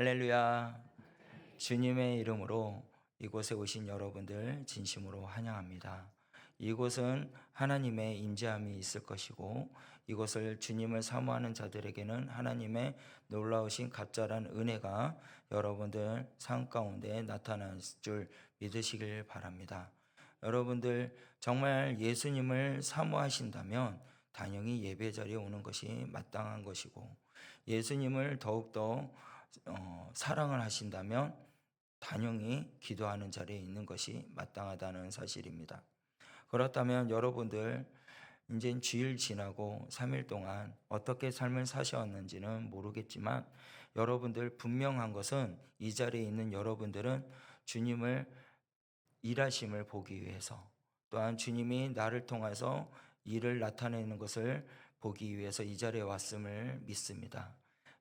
할렐루야. 주님의 이름으로 이곳에 오신 여러분들 진심으로 환영합니다. 이곳은 하나님의 임재함이 있을 것이고, 이곳을 주님을 사모하는 자들에게는 하나님의 놀라우신 갑절한 은혜가 여러분들 삶 가운데 나타날 줄 믿으시길 바랍니다. 여러분들 정말 예수님을 사모하신다면 당연히 예배 자리에 오는 것이 마땅한 것이고, 예수님을 더욱더 사랑을 하신다면 단연히 기도하는 자리에 있는 것이 마땅하다는 사실입니다. 그렇다면 여러분들 이제 주일 지나고 3일 동안 어떻게 삶을 사셨는지는 모르겠지만, 여러분들 분명한 것은 이 자리에 있는 여러분들은 주님을 일하심을 보기 위해서, 또한 주님이 나를 통해서 일을 나타내는 것을 보기 위해서 이 자리에 왔음을 믿습니다.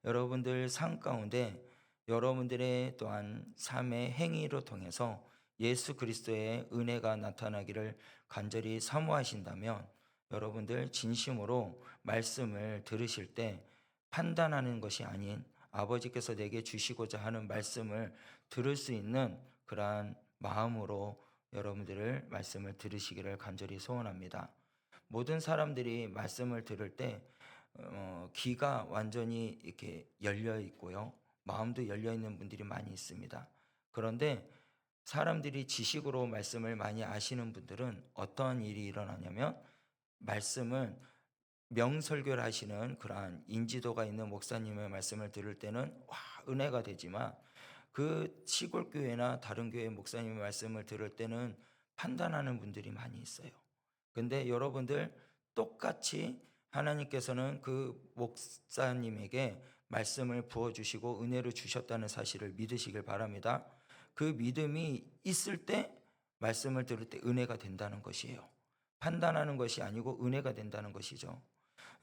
여러분들 삶 가운데 여러분들의 또한 삶의 행위로 통해서 예수 그리스도의 은혜가 나타나기를 간절히 사모하신다면, 여러분들 진심으로 말씀을 들으실 때 판단하는 것이 아닌 아버지께서 내게 주시고자 하는 말씀을 들을 수 있는 그러한 마음으로 여러분들을 말씀을 들으시기를 간절히 소원합니다. 모든 사람들이 말씀을 들을 때 귀가 완전히 이렇게 열려 있고요, 마음도 열려 있는 분들이 많이 있습니다. 그런데 사람들이 지식으로 말씀을 많이 아시는 분들은 어떠한 일이 일어나냐면, 말씀을 명설교를 하시는 그러한 인지도가 있는 목사님의 말씀을 들을 때는 와, 은혜가 되지만, 그 시골 교회나 다른 교회 목사님의 말씀을 들을 때는 판단하는 분들이 많이 있어요. 근데 여러분들 똑같이 하나님께서는 그 목사님에게 말씀을 부어주시고 은혜를 주셨다는 사실을 믿으시길 바랍니다. 그 믿음이 있을 때 말씀을 들을 때 은혜가 된다는 것이에요. 판단하는 것이 아니고 은혜가 된다는 것이죠.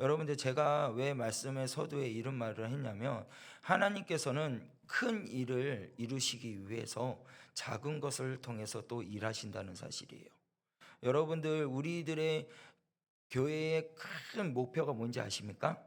여러분들, 제가 왜 말씀의 서두에 이런 말을 했냐면, 하나님께서는 큰 일을 이루시기 위해서 작은 것을 통해서 또 일하신다는 사실이에요. 여러분들, 우리들의 교회의 큰 목표가 뭔지 아십니까?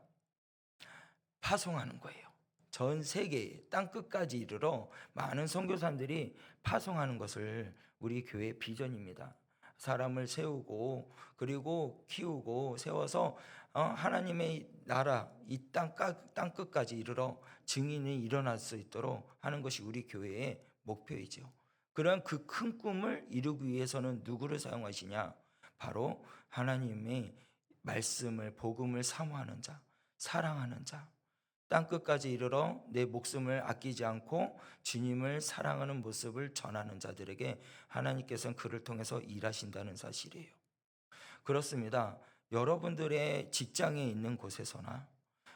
파송하는 거예요. 전 세계 땅끝까지 이르러 많은 선교사들이 파송하는 것을 우리 교회의 비전입니다. 사람을 세우고 그리고 키우고 세워서 하나님의 나라 이 땅끝까지 이르러 증인이 일어날 수 있도록 하는 것이 우리 교회의 목표이죠. 그런 그 큰 꿈을 이루기 위해서는 누구를 사용하시냐? 바로 하나님의 말씀을, 복음을 사모하는 자, 사랑하는 자, 땅끝까지 이르러 내 목숨을 아끼지 않고 주님을 사랑하는 모습을 전하는 자들에게 하나님께서는 그를 통해서 일하신다는 사실이에요. 그렇습니다. 여러분들의 직장에 있는 곳에서나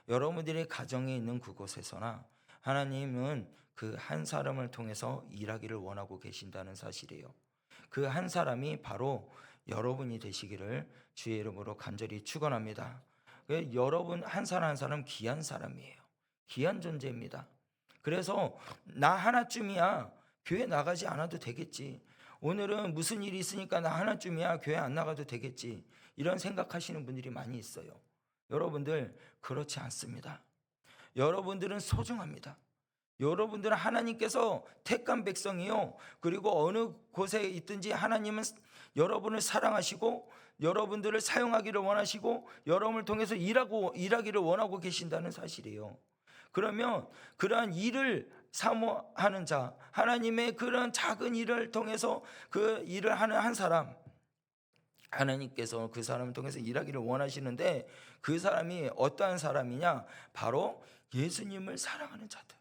여러분들의 가정에 있는 그곳에서나 하나님은 그 한 사람을 통해서 일하기를 원하고 계신다는 사실이에요. 그 한 사람이 바로 여러분이 되시기를 주의 이름으로 간절히 축원합니다. 여러분 한 사람 한 사람 귀한 사람이에요. 귀한 존재입니다. 그래서 나 하나쯤이야 교회 나가지 않아도 되겠지, 오늘은 무슨 일이 있으니까 나 하나쯤이야 교회 안 나가도 되겠지, 이런 생각하시는 분들이 많이 있어요. 여러분들, 그렇지 않습니다. 여러분들은 소중합니다. 여러분들은 하나님께서 택한 백성이요, 그리고 어느 곳에 있든지 하나님은 여러분을 사랑하시고 여러분들을 사용하기를 원하시고 여러분을 통해서 일하기를 원하고 계신다는 사실이에요. 그러면 그러한 일을 사모하는 자, 하나님의 그런 작은 일을 통해서 그 일을 하는 한 사람, 하나님께서 그 사람을 통해서 일하기를 원하시는데, 그 사람이 어떠한 사람이냐? 바로 예수님을 사랑하는 자들.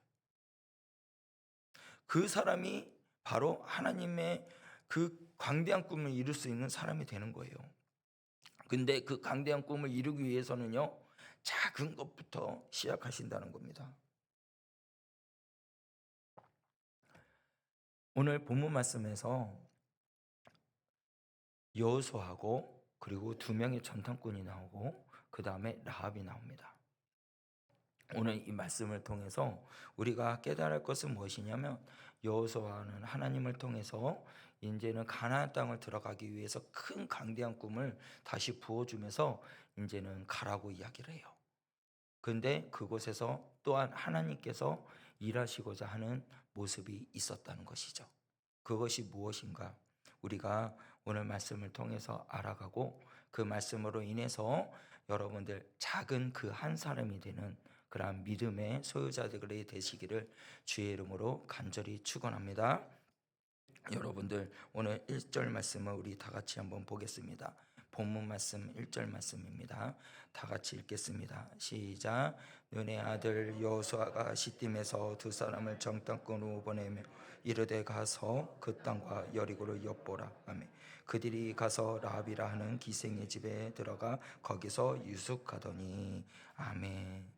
그 사람이 바로 하나님의 그 광대한 꿈을 이룰 수 있는 사람이 되는 거예요. 근데 그 광대한 꿈을 이루기 위해서는요, 작은 것부터 시작하신다는 겁니다. 오늘 본문 말씀에서 여호수아하고 그리고 두 명의 전탐꾼이 나오고 그 다음에 라합이 나옵니다. 오늘 이 말씀을 통해서 우리가 깨달을 것은 무엇이냐면, 여호수아는 하나님을 통해서 이제는 가나안 땅을 들어가기 위해서 큰 강대한 꿈을 다시 부어주면서 이제는 가라고 이야기를 해요. 근데 그곳에서 또한 하나님께서 일하시고자 하는 모습이 있었다는 것이죠. 그것이 무엇인가? 우리가 오늘 말씀을 통해서 알아가고 그 말씀으로 인해서 여러분들 작은 그 한 사람이 되는 그러한 믿음의 소유자들이 되시기를 주의 이름으로 간절히 축원합니다. 여러분들 오늘 1절 말씀을 우리 다 같이 한번 보겠습니다. 본문 말씀 1절 말씀입니다. 다 같이 읽겠습니다. 시작. 눈의 아들 여호수아가 시딤에서 두 사람을 정탐꾼으로 보내며 이르되 가서 그 땅과 여리고를 엿보라 하며 그들이 가서 라합이라 하는 기생의 집에 들어가 거기서 유숙하더니. 아멘.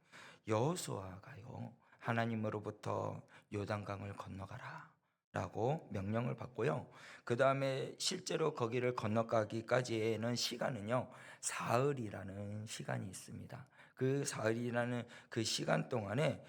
여호수아가요 하나님으로부터 요단강을 건너가라 라고 명령을 받고요. 그 다음에 실제로 거기를 건너가기까지는 시간은요, 사흘이라는 시간이 있습니다. 그 사흘이라는 그 시간 동안에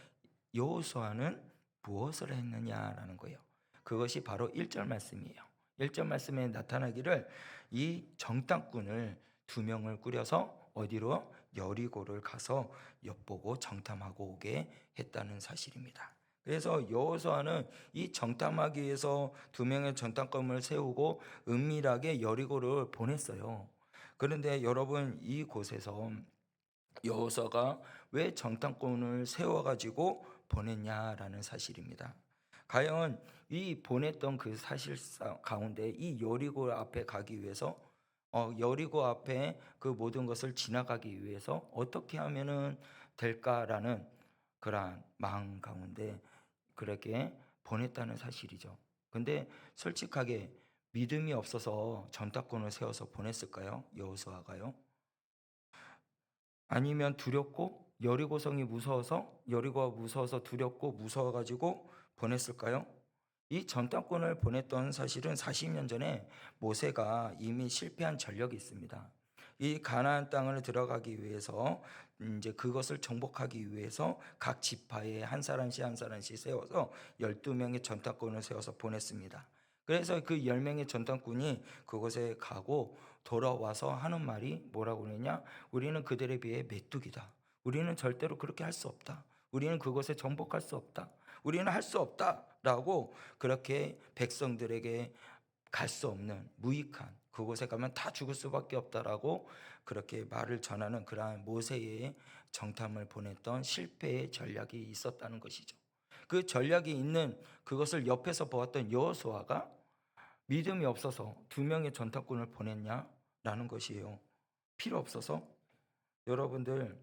여호수아는 무엇을 했느냐라는 거예요. 그것이 바로 1절 말씀이에요. 1절 말씀에 나타나기를 이 정탐꾼을 2명을 꾸려서 어디로? 여리고를 가서 엿보고 정탐하고 오게 했다는 사실입니다. 그래서 여호수아는 이 정탐하기 위해서 2명의 정탐꾼을 세우고 은밀하게 여리고를 보냈어요. 그런데 여러분 이곳에서 여호수아가 왜 정탐꾼을 세워가지고 보냈냐라는 사실입니다. 과연 이 보냈던 그 사실 가운데 이 여리고 앞에 가기 위해서 여리고 앞에 그 모든 것을 지나가기 위해서 어떻게 하면은 될까라는 그러한 마음 가운데 그렇게 보냈다는 사실이죠. 근데 솔직하게 믿음이 없어서 전탁권을 세워서 보냈을까요? 여호수아가요? 아니면 두렵고 여리고성이 무서워서 여리고가 무서워서 두렵고 무서워가지고 보냈을까요? 이 전탁권을 보냈던 사실은 40년 전에 모세가 이미 실패한 전력이 있습니다. 이 가나안 땅을 들어가기 위해서 이제 그것을 정복하기 위해서 각 지파에 한 사람씩 한 사람씩 세워서 12명의 전탁꾼을 세워서 보냈습니다. 그래서 그 10명의 전탁꾼이 그곳에 가고 돌아와서 하는 말이 뭐라고 그러냐? 우리는 그들에 비해 메뚜기다. 우리는 절대로 그렇게 할 수 없다. 우리는 그곳에 정복할 수 없다. 우리는 할 수 없다라고 그렇게 백성들에게 갈 수 없는 무익한 그곳에 가면 다 죽을 수밖에 없다라고 그렇게 말을 전하는 그러한 모세의 정탐을 보냈던 실패의 전략이 있었다는 것이죠. 그 전략이 있는 그것을 옆에서 보았던 여호수아가 믿음이 없어서 2명의 전탐꾼을 보냈냐라는 것이에요. 필요 없어서. 여러분들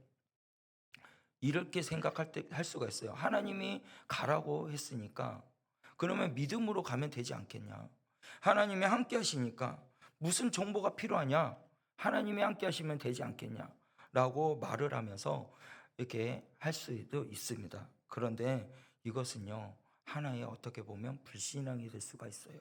이렇게 생각할 때 할 수가 있어요. 하나님이 가라고 했으니까 그러면 믿음으로 가면 되지 않겠냐. 하나님이 함께 하시니까 무슨 정보가 필요하냐. 하나님이 함께 하시면 되지 않겠냐 라고 말을 하면서 이렇게 할 수도 있습니다. 그런데 이것은요 하나의 어떻게 보면 불신앙이 될 수가 있어요.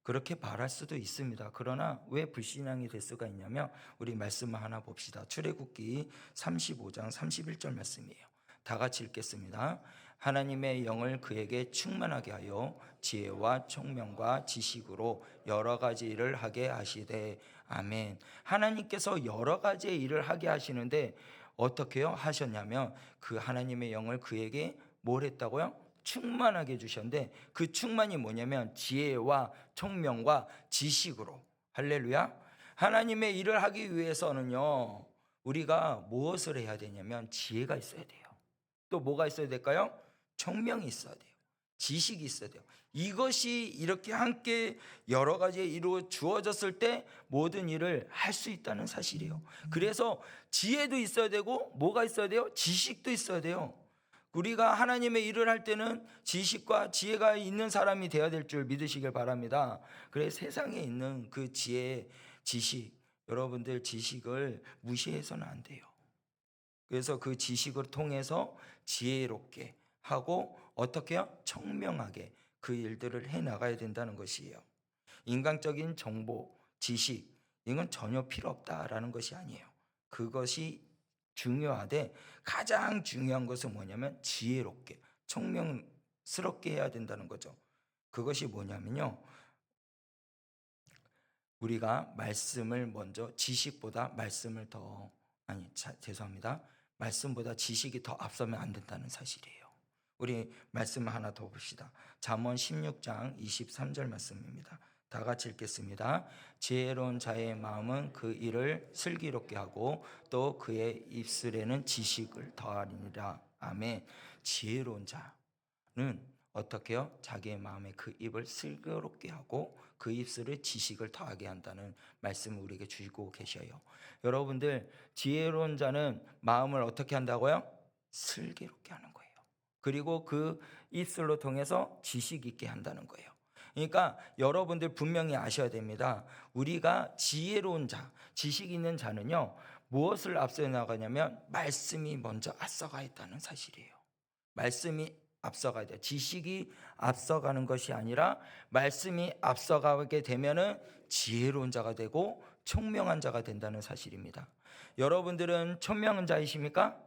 그렇게 말할 수도 있습니다. 그러나 왜 불신앙이 될 수가 있냐면 우리 말씀을 하나 봅시다. 출애굽기 35장 31절 말씀이에요. 다 같이 읽겠습니다. 하나님의 영을 그에게 충만하게 하여 지혜와 총명과 지식으로 여러 가지 일을 하게 하시되. 아멘. 하나님께서 여러 가지의 일을 하게 하시는데 어떻게요? 하셨냐면 그 하나님의 영을 그에게 뭘 했다고요? 충만하게 해주셨는데 그 충만이 뭐냐면 지혜와 총명과 지식으로. 할렐루야. 하나님의 일을 하기 위해서는요 우리가 무엇을 해야 되냐면 지혜가 있어야 돼요. 또 뭐가 있어야 될까요? 총명이 있어야 돼요. 지식이 있어야 돼요. 이것이 이렇게 함께 여러 가지 이루어 주어졌을 때 모든 일을 할 수 있다는 사실이에요. 그래서 지혜도 있어야 되고 뭐가 있어야 돼요? 지식도 있어야 돼요. 우리가 하나님의 일을 할 때는 지식과 지혜가 있는 사람이 되어야 될 줄 믿으시길 바랍니다. 그래 세상에 있는 그 지혜, 지식, 여러분들 지식을 무시해서는 안 돼요. 그래서 그 지식을 통해서 지혜롭게 하고 어떻게 해요? 청명하게 그 일들을 해나가야 된다는 것이에요. 인간적인 정보, 지식 이건 전혀 필요 없다라는 것이 아니에요. 그것이 중요하되 가장 중요한 것은 뭐냐면 지혜롭게 청명스럽게 해야 된다는 거죠. 그것이 뭐냐면요 우리가 말씀을 먼저 지식보다 말씀을 더 죄송합니다. 말씀보다 지식이 더 앞서면 안 된다는 사실이에요. 우리 말씀 하나 더 봅시다. 잠언 16장 23절 말씀입니다. 다 같이 읽겠습니다. 지혜로운 자의 마음은 그 일을 슬기롭게 하고 또 그의 입술에는 지식을 더하리니라. 아멘. 지혜로운 자는 어떻게 해요? 자기의 마음에 그 입을 슬기롭게 하고 그 입술에 지식을 더하게 한다는 말씀을 우리에게 주시고 계셔요. 여러분들, 지혜로운 자는 마음을 어떻게 한다고요? 슬기롭게 하는 거예요. 그리고 그 입술로 통해서 지식 있게 한다는 거예요. 그러니까 여러분들 분명히 아셔야 됩니다. 우리가 지혜로운 자, 지식 있는 자는요, 무엇을 앞서 나가냐면 말씀이 먼저 앞서가 있다는 사실이에요. 말씀이 앞서가야 돼요. 지식이 앞서가는 것이 아니라 말씀이 앞서가게 되면은 지혜로운 자가 되고 총명한 자가 된다는 사실입니다. 여러분들은 총명한 자이십니까?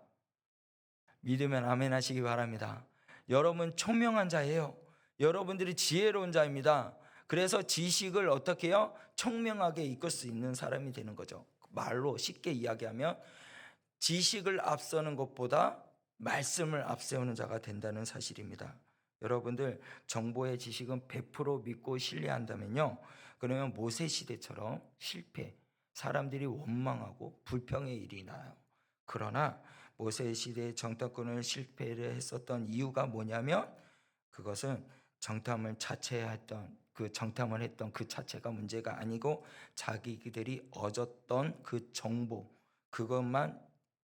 믿으면 아멘 하시기 바랍니다. 여러분 총명한 자예요. 여러분들이 지혜로운 자입니다. 그래서 지식을 어떻게 해요? 총명하게 이끌 수 있는 사람이 되는 거죠. 말로 쉽게 이야기하면 지식을 앞서는 것보다 말씀을 앞세우는 자가 된다는 사실입니다. 여러분들, 정보의 지식은 100% 믿고 신뢰한다면요, 그러면 모세 시대처럼 실패, 사람들이 원망하고 불평의 일이 나요. 그러나 모세 시대의 정탐꾼을 실패를 했었던 이유가 뭐냐면, 그것은 정탐을 했던 그 자체가 문제가 아니고 자기들이 얻었던 그 정보, 그것만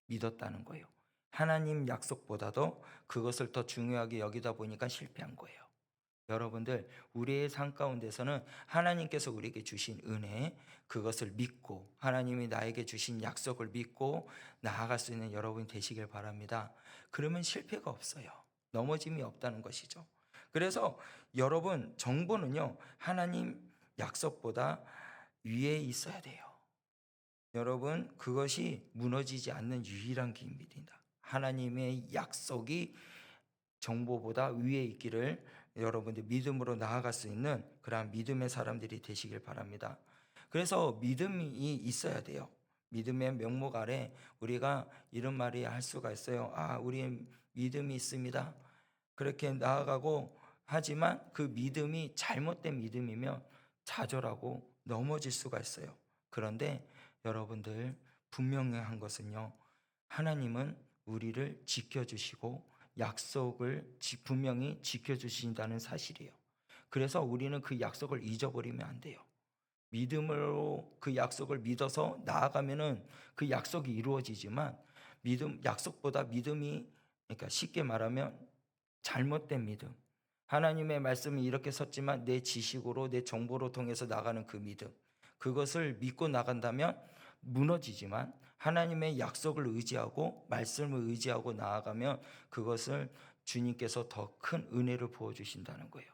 믿었다는 거예요. 하나님 약속보다도 그것을 더 중요하게 여기다 보니까 실패한 거예요. 여러분들, 우리의 삶 가운데서는 하나님께서 우리에게 주신 은혜, 그것을 믿고 하나님이 나에게 주신 약속을 믿고 나아갈 수 있는 여러분이 되시길 바랍니다. 그러면 실패가 없어요. 넘어짐이 없다는 것이죠. 그래서 여러분, 정보는요, 하나님 약속보다 위에 있어야 돼요. 여러분, 그것이 무너지지 않는 유일한 기밀입니다. 하나님의 약속이 정보보다 위에 있기를 여러분들 믿음으로 나아갈 수 있는 그러한 믿음의 사람들이 되시길 바랍니다. 그래서 믿음이 있어야 돼요. 믿음의 명목 아래 우리가 이런 말이 할 수가 있어요. 우리 믿음이 있습니다. 그렇게 나아가고, 하지만 그 믿음이 잘못된 믿음이면 좌절하고 넘어질 수가 있어요. 그런데 여러분들, 분명한 것은요, 하나님은 우리를 지켜주시고 약속을 분명히 지켜주신다는 사실이에요. 그래서 우리는 그 약속을 잊어버리면 안 돼요. 믿음으로 그 약속을 믿어서 나아가면은 그 약속이 이루어지지만, 약속보다 믿음이, 그러니까 쉽게 말하면 잘못된 믿음, 하나님의 말씀이 이렇게 섰지만 내 지식으로, 내 정보로 통해서 나가는 그 믿음, 그것을 믿고 나간다면 무너지지만, 하나님의 약속을 의지하고 말씀을 의지하고 나아가면 그것을 주님께서 더 큰 은혜를 부어주신다는 거예요.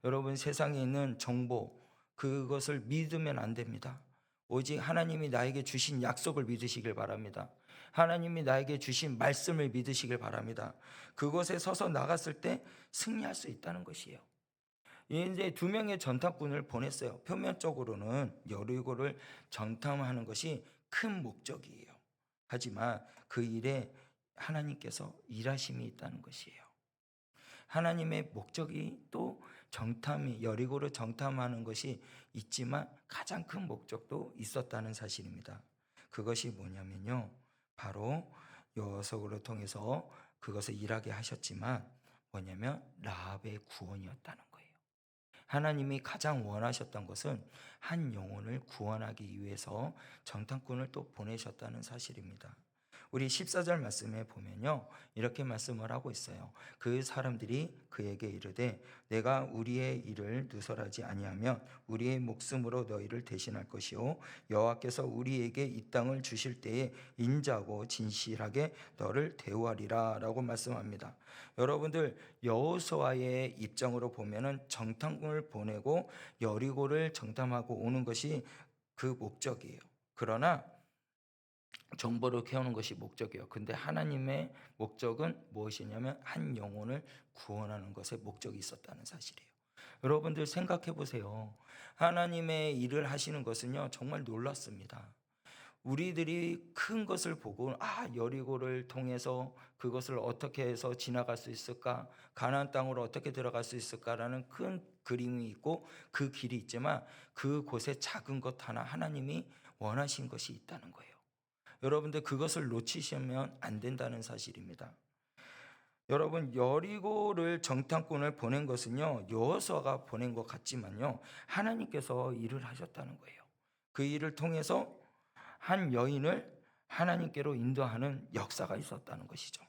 여러분, 세상에 있는 정보, 그것을 믿으면 안 됩니다. 오직 하나님이 나에게 주신 약속을 믿으시길 바랍니다. 하나님이 나에게 주신 말씀을 믿으시길 바랍니다. 그것에 서서 나갔을 때 승리할 수 있다는 것이에요. 이제 2명의 전탐꾼을 보냈어요. 표면적으로는 여리고를 정탐하는 것이 큰 목적이에요. 하지만 그 일에 하나님께서 일하심이 있다는 것이에요. 하나님의 목적이 또 여리고를 정탐하는 것이 있지만 가장 큰 목적도 있었다는 사실입니다. 그것이 뭐냐면요, 바로 여호수아를 통해서 그것을 일하게 하셨지만 뭐냐면 라합의 구원이었다는 거예요. 하나님이 가장 원하셨던 것은 한 영혼을 구원하기 위해서 정탐꾼을 또 보내셨다는 사실입니다. 우리 14절 말씀에 보면요, 이렇게 말씀을 하고 있어요. 그 사람들이 그에게 이르되 내가 우리의 일을 누설하지 아니하면 우리의 목숨으로 너희를 대신할 것이요 여호와께서 우리에게 이 땅을 주실 때에 인자하고 진실하게 너를 대우하리라 라고 말씀합니다. 여러분들, 여호수아의 입장으로 보면은 정탐꾼을 보내고 여리고를 정탐하고 오는 것이 그 목적이에요. 그러나 정보를 캐오는 것이 목적이에요. 근데 하나님의 목적은 무엇이냐면 한 영혼을 구원하는 것에 목적이 있었다는 사실이에요. 여러분들 생각해 보세요. 하나님의 일을 하시는 것은요, 정말 놀랍습니다. 우리들이 큰 것을 보고 여리고를 통해서 그것을 어떻게 해서 지나갈 수 있을까? 가나안 땅으로 어떻게 들어갈 수 있을까라는 큰 그림이 있고 그 길이 있지만 그곳에 작은 것 하나 하나님이 원하신 것이 있다는 거예요. 여러분들 그것을 놓치시면 안 된다는 사실입니다. 여러분 여리고를 정탐꾼을 보낸 것은요 여호수아가 보낸 것 같지만요 하나님께서 일을 하셨다는 거예요. 그 일을 통해서 한 여인을 하나님께로 인도하는 역사가 있었다는 것이죠.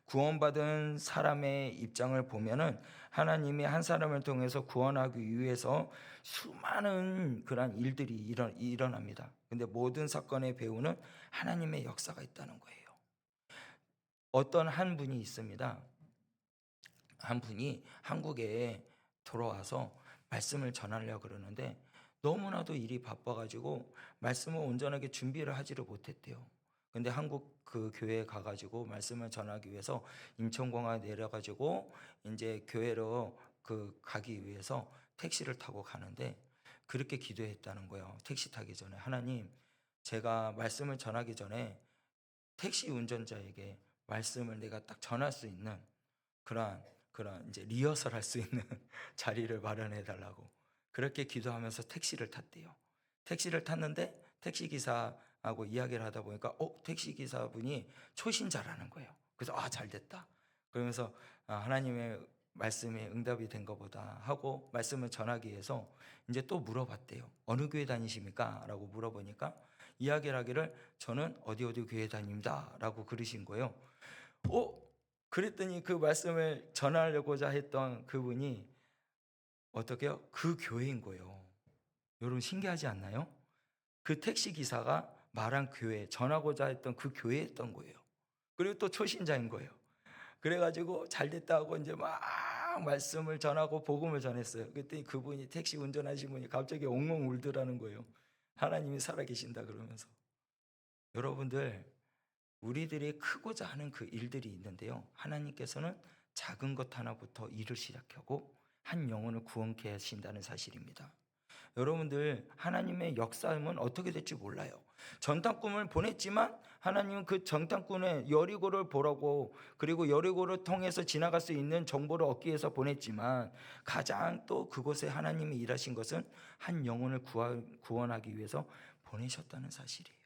구원받은 사람의 입장을 보면은 하나님이 한 사람을 통해서 구원하기 위해서 수많은 그런 일들이 일어납니다. 근데 모든 사건의 배후는 하나님의 역사가 있다는 거예요. 어떤 한 분이 있습니다. 한 분이 한국에 돌아와서 말씀을 전하려고 그러는데 너무나도 일이 바빠가지고 말씀을 온전하게 준비를 하지를 못했대요. 근데 한국 그 교회에 가가지고 말씀을 전하기 위해서 인천공항에 내려가지고 이제 교회로 가기 위해서 택시를 타고 가는데 그렇게 기도했다는 거예요. 택시 타기 전에 하나님, 제가 말씀을 전하기 전에 택시 운전자에게 말씀을 내가 딱 전할 수 있는 그런 이제 리허설 할 수 있는 자리를 마련해 달라고 그렇게 기도하면서 택시를 탔대요. 택시를 탔는데 택시 기사하고 이야기를 하다 보니까 택시 기사분이 초신자라는 거예요. 그래서 잘 됐다. 그러면서 하나님의 말씀에 응답이 된 것보다 하고 말씀을 전하기 위해서 이제 또 물어봤대요. 어느 교회 다니십니까? 라고 물어보니까 이야기를 하기를 저는 어디 교회 다닙니다. 라고 그러신 거예요. 그랬더니 그 말씀을 전하려고자 했던 그분이 어떻게요? 그 교회인 거예요. 여러분 신기하지 않나요? 그 택시 기사가 말한 교회, 전하고자 했던 그 교회였던 거예요. 그리고 또 초신자인 거예요. 그래가지고 잘 됐다고 이제 막 말씀을 전하고 복음을 전했어요. 그랬더니 그분이 택시 운전하신 분이 갑자기 엉엉 울더라는 거예요. 하나님이 살아계신다 그러면서. 여러분들 우리들이 크고자 하는 그 일들이 있는데요. 하나님께서는 작은 것 하나부터 일을 시작하고 한 영혼을 구원케 하신다는 사실입니다. 여러분들 하나님의 역사는 어떻게 될지 몰라요. 전탐꾼을 보냈지만 하나님은 그 전탐꾼의 여리고를 보라고 그리고 여리고를 통해서 지나갈 수 있는 정보를 얻기 위해서 보냈지만 가장 또 그곳에 하나님이 일하신 것은 한 영혼을 구원하기 위해서 보내셨다는 사실이에요.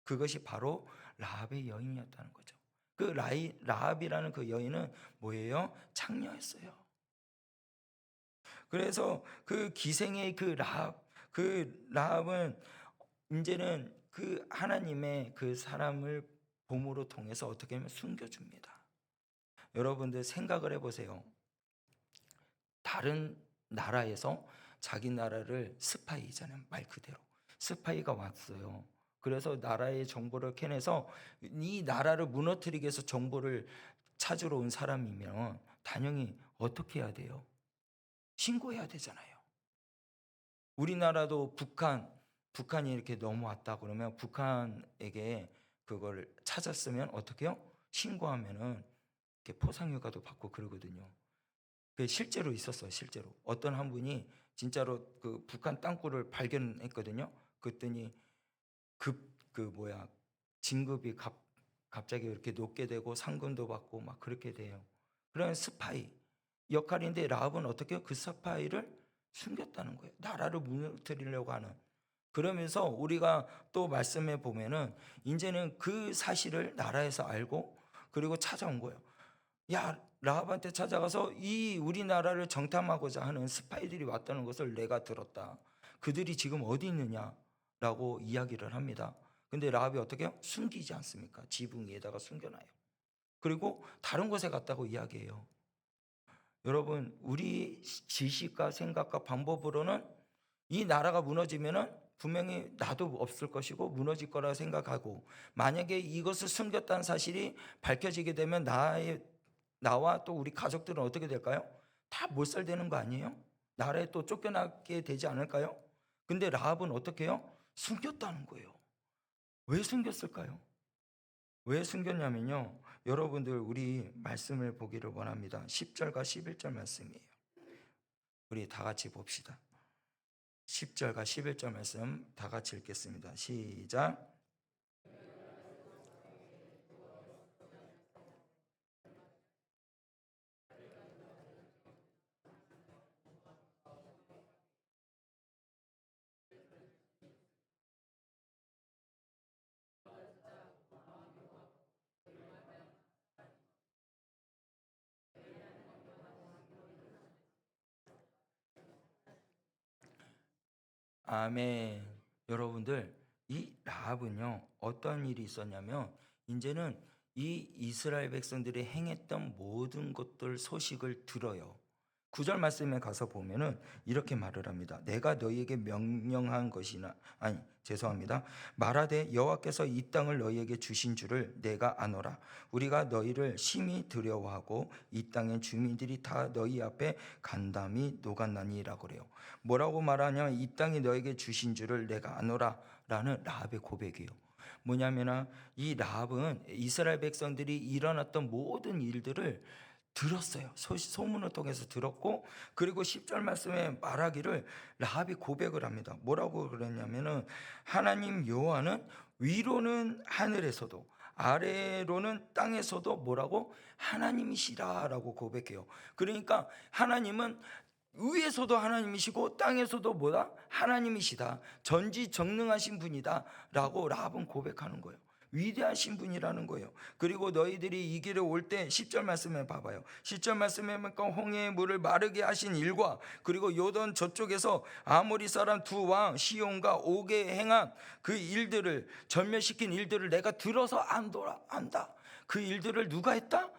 그것이 바로 라합의 여인이었다는 거죠. 그 라합이라는 그 여인은 뭐예요? 창녀였어요. 그래서 그 기생의 그 라합은 이제는 그 하나님의 그 사람을 봄으로 통해서 어떻게 하면 숨겨줍니다. 여러분들 생각을 해보세요. 다른 나라에서 자기 나라를 스파이잖아요. 말 그대로 스파이가 왔어요. 그래서 나라의 정보를 캐내서 이 나라를 무너뜨리기 위해서 정보를 찾으러 온 사람이면 당연히 어떻게 해야 돼요? 신고해야 되잖아요. 우리나라도 북한이 이렇게 넘어왔다 그러면 북한에게 그걸 찾았으면 어떻게 해요? 신고하면은 이렇게 포상휴가도 받고 그러거든요. 그게 실제로 있었어요. 실제로 어떤 한 분이 진짜로 그 북한 땅굴을 발견했거든요. 그랬더니 진급이 갑자기 이렇게 높게 되고 상금도 받고 막 그렇게 돼요. 그런 스파이 역할인데 라합은 어떻게 해요? 그 스파이를 숨겼다는 거예요. 나라를 무너뜨리려고 하는. 그러면서 우리가 또 말씀해 보면은 이제는 그 사실을 나라에서 알고 그리고 찾아온 거예요. 야, 라합한테 찾아가서 이 우리나라를 정탐하고자 하는 스파이들이 왔다는 것을 내가 들었다. 그들이 지금 어디 있느냐라고 이야기를 합니다. 근데 라합이 어떻게 해요? 숨기지 않습니까? 지붕 위에다가 숨겨놔요. 그리고 다른 곳에 갔다고 이야기해요. 여러분, 우리 지식과 생각과 방법으로는 이 나라가 무너지면은 분명히 나도 없을 것이고 무너질 거라 생각하고 만약에 이것을 숨겼다는 사실이 밝혀지게 되면 나와 또 우리 가족들은 어떻게 될까요? 다 몰살되는 거 아니에요? 나라에 또 쫓겨나게 되지 않을까요? 근데 라합은 어떻게 해요? 숨겼다는 거예요. 왜 숨겼을까요? 왜 숨겼냐면요. 여러분들 우리 말씀을 보기를 원합니다. 10절과 11절 말씀이에요. 우리 다 같이 봅시다. 10절과 11절 말씀 다 같이 읽겠습니다. 시작. 아멘. 여러분들, 이 라합은요 어떤 일이 있었냐면, 이제는 이 이스라엘 백성들이 행했던 모든 것들 소식을 들어요. 9절 말씀에 가서 보면은 이렇게 말을 합니다. 내가 너희에게 명령한 것이나, 아니 죄송합니다, 말하되 여호와께서 이 땅을 너희에게 주신 줄을 내가 아노라. 우리가 너희를 심히 두려워하고 이 땅의 주민들이 다 너희 앞에 간담이 녹았나니라고 그래요. 뭐라고 말하냐면, 이 땅이 너에게 주신 줄을 내가 아노라 라는 라합의 고백이에요. 뭐냐면, 이 라합은 이스라엘 백성들이 일어났던 모든 일들을 들었어요. 소문을 통해서 들었고, 그리고 10절 말씀에 말하기를 라합이 고백을 합니다. 뭐라고 그랬냐면은, 하나님 여호와는 위로는 하늘에서도 아래로는 땅에서도 뭐라고? 하나님이시라라고 고백해요. 그러니까 하나님은 위에서도 하나님이시고 땅에서도 뭐다? 하나님이시다. 전지전능하신 분이다 라고 라합은 고백하는 거예요. 위대하신 분이라는 거예요. 그리고 너희들이 이 길에 올 때 10절 말씀에 봐봐요. 10절 말씀에 보니까 홍해의 물을 마르게 하신 일과, 그리고 요던 저쪽에서 아모리 사람 두 왕 시온과 옥에 행한 그 일들을, 전멸시킨 일들을 내가 들어서 안다. 그 일들을 누가 했다?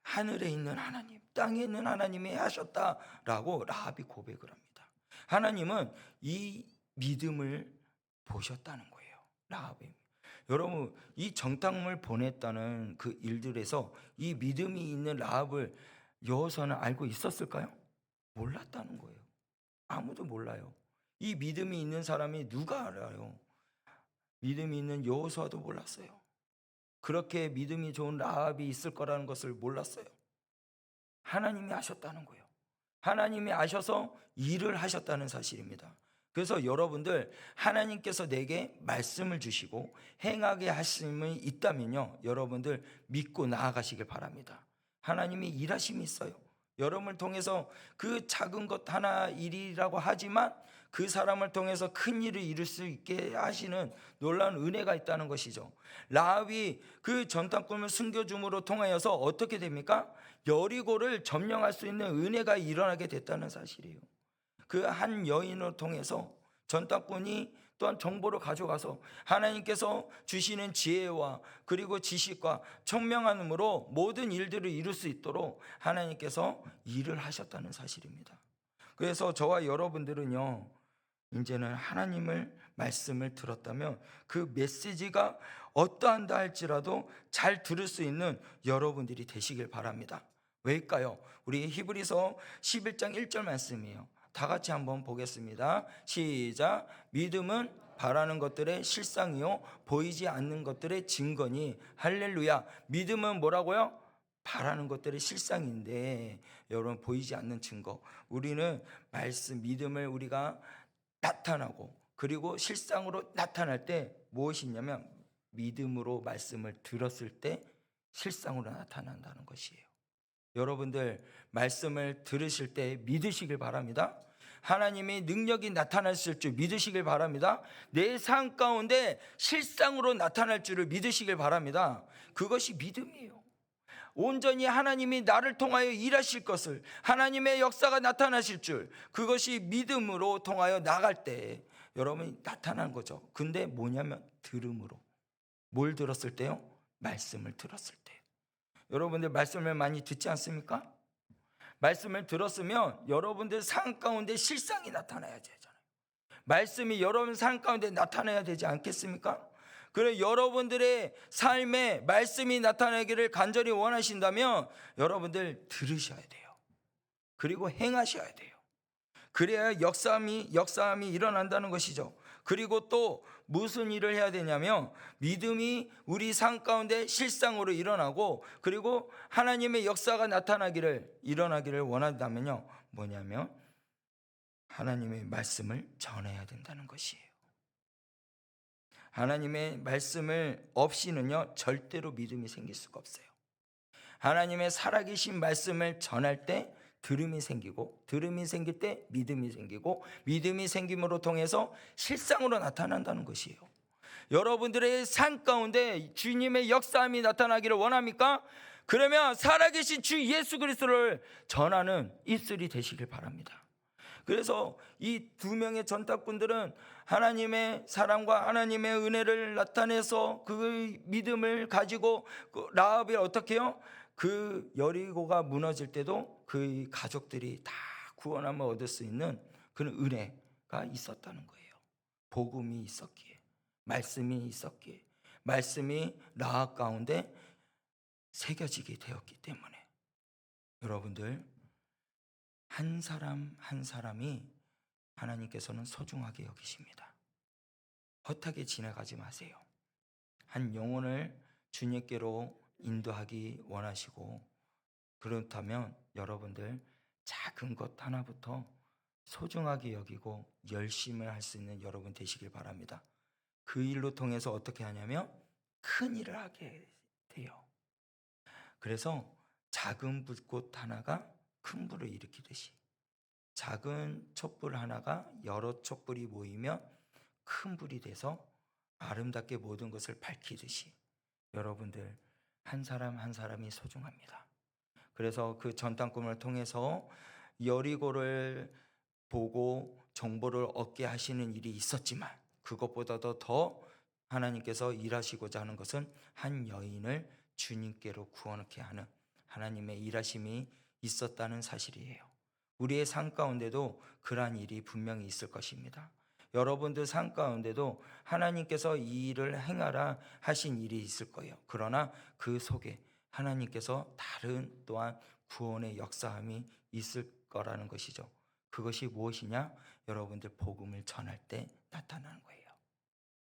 하늘에 있는 하나님, 땅에 있는 하나님이 하셨다라고 라합이 고백을 합니다. 하나님은 이 믿음을 보셨다는 거예요. 라합이. 여러분, 이 정탐을 보냈다는 그 일들에서 이 믿음이 있는 라합을 여호수아는 알고 있었을까요? 몰랐다는 거예요. 아무도 몰라요. 이 믿음이 있는 사람이 누가 알아요? 믿음이 있는 여호수아도 몰랐어요. 그렇게 믿음이 좋은 라합이 있을 거라는 것을 몰랐어요. 하나님이 아셨다는 거예요. 하나님이 아셔서 일을 하셨다는 사실입니다. 그래서 여러분들, 하나님께서 내게 말씀을 주시고 행하게 하심이 있다면요, 여러분들 믿고 나아가시길 바랍니다. 하나님이 일하심이 있어요. 여러분을 통해서 그 작은 것 하나 일이라고 하지만 그 사람을 통해서 큰 일을 이룰 수 있게 하시는 놀라운 은혜가 있다는 것이죠. 라합이 그 전탐꾼을 숨겨줌으로 통하여서 어떻게 됩니까? 여리고를 점령할 수 있는 은혜가 일어나게 됐다는 사실이에요. 그 한 여인을 통해서 전탐꾼이 또한 정보를 가져가서 하나님께서 주시는 지혜와 그리고 지식과 청명함으로 모든 일들을 이룰 수 있도록 하나님께서 일을 하셨다는 사실입니다. 그래서 저와 여러분들은요, 이제는 하나님을 말씀을 들었다면 그 메시지가 어떠한다 할지라도 잘 들을 수 있는 여러분들이 되시길 바랍니다. 왜일까요? 우리 히브리서 11장 1절 말씀이에요. 다 같이 한번 보겠습니다. 시작. 믿음은 바라는 것들의 실상이요 보이지 않는 것들의 증거니. 할렐루야. 믿음은 뭐라고요? 바라는 것들의 실상인데, 여러분, 보이지 않는 증거. 우리는 말씀, 믿음을 우리가 나타나고 그리고 실상으로 나타날 때 무엇이 있냐면, 믿음으로 말씀을 들었을 때 실상으로 나타난다는 것이에요. 여러분들, 말씀을 들으실 때 믿으시길 바랍니다. 하나님의 능력이 나타났을 줄 믿으시길 바랍니다. 내 삶 가운데 실상으로 나타날 줄을 믿으시길 바랍니다. 그것이 믿음이에요. 온전히 하나님이 나를 통하여 일하실 것을, 하나님의 역사가 나타나실 줄, 그것이 믿음으로 통하여 나갈 때 여러분이 나타난 거죠. 근데 뭐냐면 들음으로. 뭘 들었을 때요? 말씀을 들었을 때. 여러분들 말씀을 많이 듣지 않습니까? 말씀을 들었으면 여러분들 삶 가운데 실상이 나타나야 되잖아요. 말씀이 여러분 삶 가운데 나타나야 되지 않겠습니까? 그래, 여러분들의 삶에 말씀이 나타나기를 간절히 원하신다면 여러분들 들으셔야 돼요. 그리고 행하셔야 돼요. 그래야 역사함이 일어난다는 것이죠. 그리고 또 무슨 일을 해야 되냐면, 믿음이 우리 삶 가운데 실상으로 일어나고 그리고 하나님의 역사가 일어나기를 원한다면요, 뭐냐면 하나님의 말씀을 전해야 된다는 것이에요. 하나님의 말씀을 없이는요 절대로 믿음이 생길 수가 없어요. 하나님의 살아계신 말씀을 전할 때 들음이 생기고, 들음이 생길 때 믿음이 생기고, 믿음이 생김으로 통해서 실상으로 나타난다는 것이에요. 여러분들의 삶 가운데 주님의 역사함이 나타나기를 원합니까? 그러면 살아계신 주 예수 그리스도를 전하는 입술이 되시길 바랍니다. 그래서 이 두 명의 전탁꾼들은 하나님의 사랑과 하나님의 은혜를 나타내서 그 믿음을 가지고 라합이 어떻게 해요? 그 여리고가 무너질 때도 그 가족들이 다 구원함을 얻을 수 있는 그런 은혜가 있었다는 거예요. 복음이 있었기에, 말씀이 있었기에, 말씀이 라합 가운데 새겨지게 되었기 때문에 여러분들 한 사람 한 사람이 하나님께서는 소중하게 여기십니다. 헛하게 지나가지 마세요. 한 영혼을 주님께로 인도하기 원하시고, 그렇다면 여러분들 작은 것 하나부터 소중하게 여기고 열심을 할 수 있는 여러분 되시길 바랍니다. 그 일로 통해서 어떻게 하냐면 큰 일을 하게 돼요. 그래서 작은 불꽃 하나가 큰 불을 일으키듯이, 작은 촛불 하나가 여러 촛불이 모이면 큰 불이 돼서 아름답게 모든 것을 밝히듯이 여러분들 한 사람 한 사람이 소중합니다. 그래서 그 전당꿈을 통해서 여리고를 보고 정보를 얻게 하시는 일이 있었지만, 그것보다도 더 하나님께서 일하시고자 하는 것은 한 여인을 주님께로 구원케 하는 하나님의 일하심이 있었다는 사실이에요. 우리의 삶 가운데도 그러한 일이 분명히 있을 것입니다. 여러분들 삶 가운데도 하나님께서 이 일을 행하라 하신 일이 있을 거예요. 그러나 그 속에 하나님께서 다른 또한 구원의 역사함이 있을 거라는 것이죠. 그것이 무엇이냐? 여러분들 복음을 전할 때 나타나는 거예요.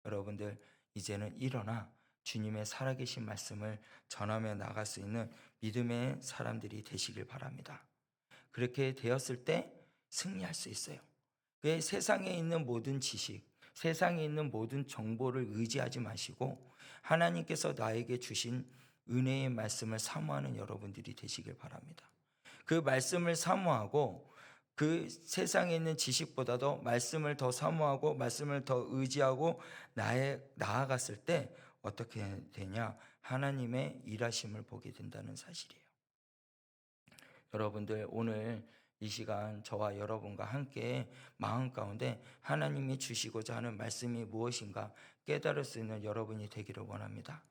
여러분들 이제는 일어나 주님의 살아계신 말씀을 전하며 나갈 수 있는 믿음의 사람들이 되시길 바랍니다. 그렇게 되었을 때 승리할 수 있어요. 왜? 세상에 있는 모든 지식, 세상에 있는 모든 정보를 의지하지 마시고 하나님께서 나에게 주신 은혜의 말씀을 사모하는 여러분들이 되시길 바랍니다. 그 말씀을 사모하고 그 세상에 있는 지식보다도 말씀을 더 사모하고 말씀을 더 의지하고 나아갔을 때 어떻게 되냐? 하나님의 일하심을 보게 된다는 사실이에요. 여러분들 오늘 이 시간 저와 여러분과 함께 마음 가운데 하나님이 주시고자 하는 말씀이 무엇인가 깨달을 수 있는 여러분이 되기를 원합니다.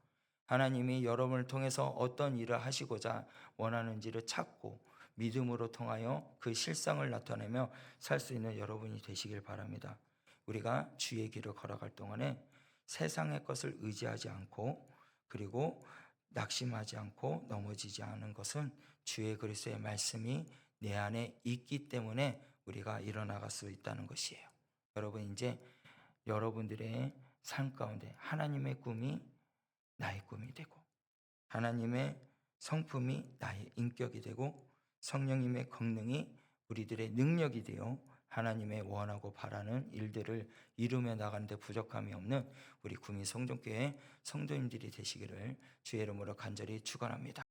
하나님이 여러분을 통해서 어떤 일을 하시고자 원하는지를 찾고 믿음으로 통하여 그 실상을 나타내며 살 수 있는 여러분이 되시길 바랍니다. 우리가 주의 길을 걸어갈 동안에 세상의 것을 의지하지 않고, 그리고 낙심하지 않고 넘어지지 않은 것은 주의 그리스도의 말씀이 내 안에 있기 때문에 우리가 일어나갈 수 있다는 것이에요. 여러분, 이제 여러분들의 삶 가운데 하나님의 꿈이 나의 꿈이 되고, 하나님의 성품이 나의 인격이 되고, 성령님의 권능이 우리들의 능력이 되어 하나님의 원하고 바라는 일들을 이루며 나가는데 부족함이 없는 우리 구미 성전교회 성도님들이 되시기를 주의 이름으로 간절히 축원합니다.